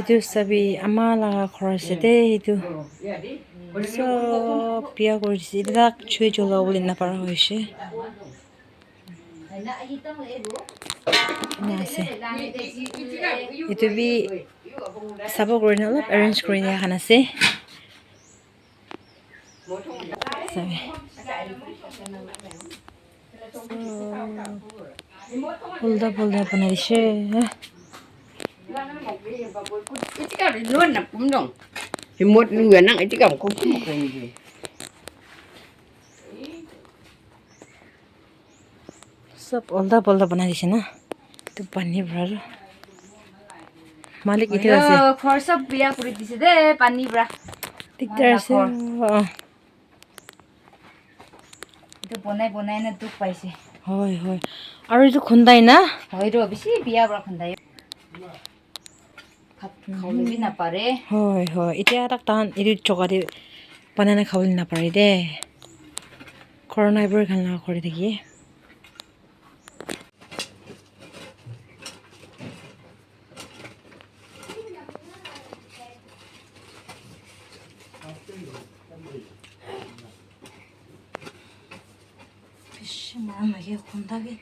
itu sabi amala khorse de itu so pia korisi dak chui jola uli na para hoise na ase itu bi sabo korina olop arrange korina khan ase sabi pulda banai dishe Itu kan luôn là cũng dong. Thì một người năng itu kan cũng không gì. सब ओल्दा बनाइदिछ न त्यो पानी भएर मालिक इथे আছে খৰ সব বিয়া কৰি দিছে দে পানী ব্ৰা দিগদাৰ আছে এটা বনাই না দুখ পাইছে হয় হয় আৰু এইটো খুন্দাই না হয় ৰ বেছি বিয়া ব্ৰা খুন্দাই ভাত খাবলৈ নাপাৰে হয় হয় এতিয়া তাক টান এৰি চকাদি পানানে খাবলৈ নাপাৰে দে কৰোনা এইবোৰ খানা কৰি থাকি मान लगे खुंदा के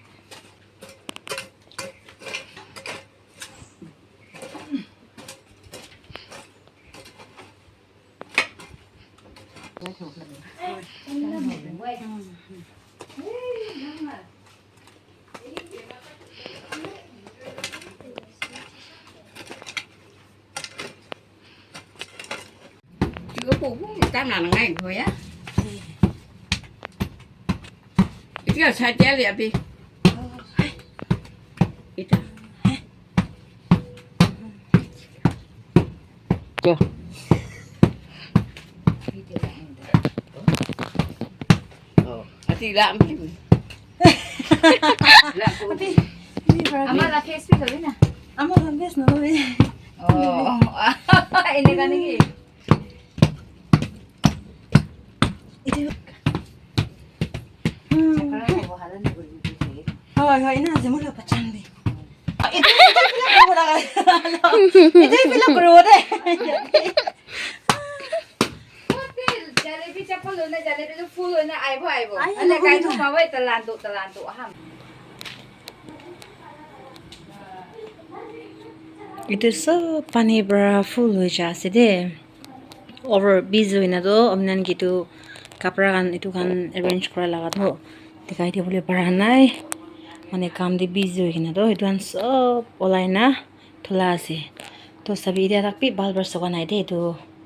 Chưa phụ tam là ngày thôi á. Itu kan saja lihat bi. Itu. Chưa. Ati làm cái gì? Làm cái gì? ama la Facebook rồi nè ama handes no no ini kan ini হয় হয় না যে মোলা পছন্দ itu film kru deh jalebi chapal na jalebi tu full na aibo ana kai tu mawai talantu aham itu सब पानी बरा full হৈ যা আছে দে over busy হইনা তো আমনান কিটো কাপড়া গান এটু গান অ্যারেঞ্জ করা লাগা তো দেখাই দিবলে পারা নাই মানে কাম দি বিজি হৈ কিনা তো এটু গান সব ওলাই না থলা আছে তো সবি ইয়া রাখবি বালবার সগা নাই দে এটু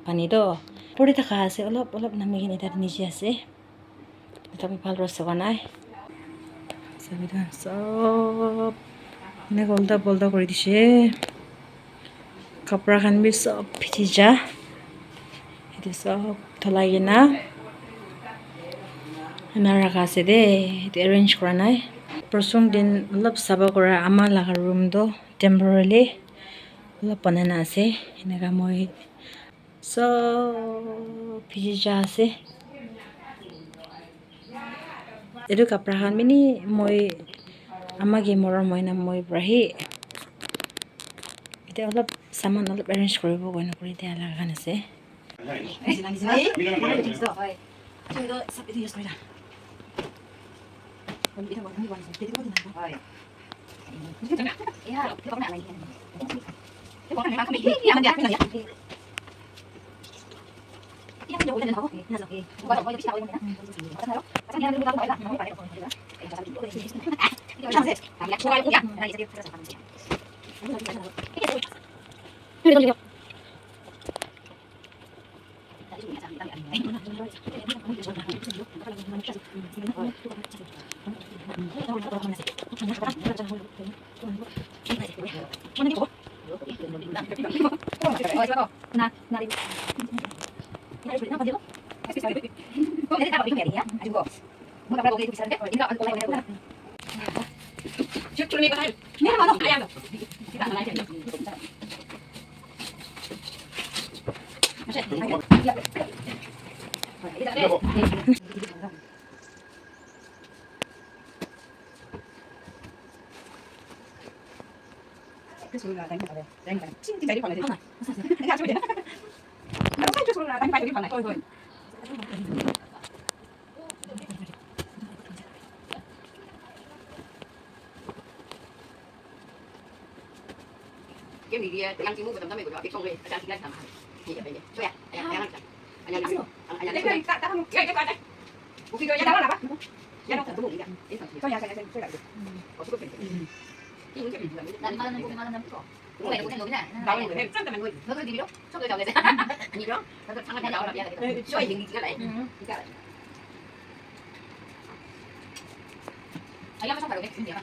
পানি তো পড়ে থাকা আছে অলপ নামি কিনে এটা নিচে আছে এটা আমি বালবার সগা নাই সবি গান সব নে বলদা করে দিছে কাপড়া খান বি সব ভিজি যা itu সব থলাই না না রাখা আছে দে এটা অ্যারেঞ্জ করা নাই প্রথম দিন অলপ সাবা করা আমার লাগা রুম তো টেম্পোরারি অলপ বানানা আছে এনেকা মই সব ভিজি যা আছে এইটো কাপড়া খান মিনি মই আমাকে মৰৰ মইনা মই ব্ৰাহি এটা অলপ সামান অলপ অ্যাৰেঞ্জ কৰিব গইনা কৰি দিয়া লাগা খান আছে cái số là đánh vào đây đánh vào chính cái đấy còn là gì ra chỗ đấy nó cái số là đánh vào cái phần này thôi thôi cái gì yang chỉ mua của tầm của họ biết không về anh đang làm gì vậy cho ya anh đang ta không cái này bukti ya dah apa ya dah satu bukti kan so ya saya lại có số cái những cái bình Lần mà lần năm có. Cũng này cũng thêm nè. đâu người thêm rất là mọi người Nó cứ đi đó. Xong rồi đầu này sẽ. Nhìn đó. Nó thằng anh nhỏ là vậy. cho những cái này cái này Anh em xong phải được cái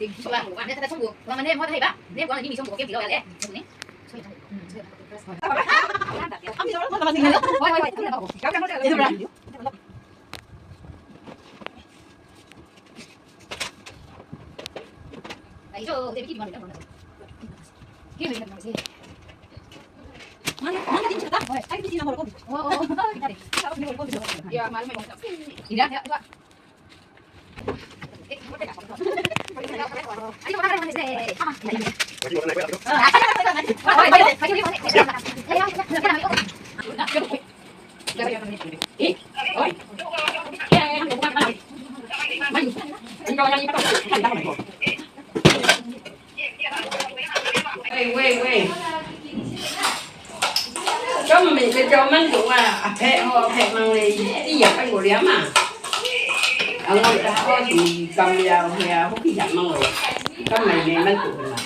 thì số là của bạn sẽ xong buộc và mình đem hoa thầy bác đem qua là như mình xong buộc kiếm gì đâu đấy đúng đấy đấy cho cái gì mà mình đang nói kia mình làm gì Mana tin cerita? Ay, hindi na mo ko. oh ya malam memang tidak ya coba ayo makan makan deh quê cho mình sẽ cho mình cũng là phê mang này đi dẹp anh của đếm mà ông ngồi ta có thì cầm vào thì không khi giảm mang rồi con này mình tụi mà